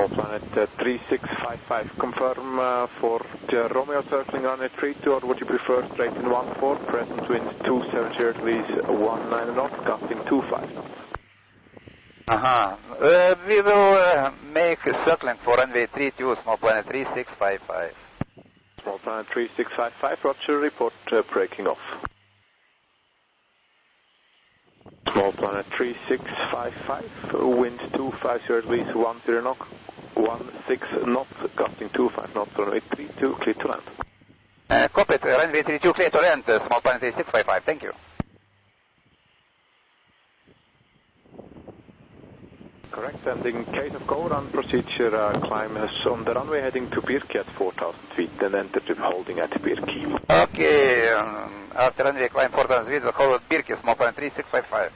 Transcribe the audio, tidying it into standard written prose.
Small Planet 3655, confirm for the Romeo circling runway 32, or would you prefer straight in 14, present wind 270, release 19 knots, gusting 25 knots. We will make circling for runway 32, Small Planet 3655. Small Planet 3655, roger, report breaking off. Small Planet 3655, wind 250, release 10 knots, 16 knots, gusting 25 knots, runway 32, clear to land. Copied, runway 32, clear to land, Small Planet 3655, thank you. Correct, and in case of go-around procedure, climb on the runway heading to Birki at 4,000 feet, and enter the holding at Birki. Okay, after runway climb 4,000 feet, we'll hold Birki, Small Planet 3655.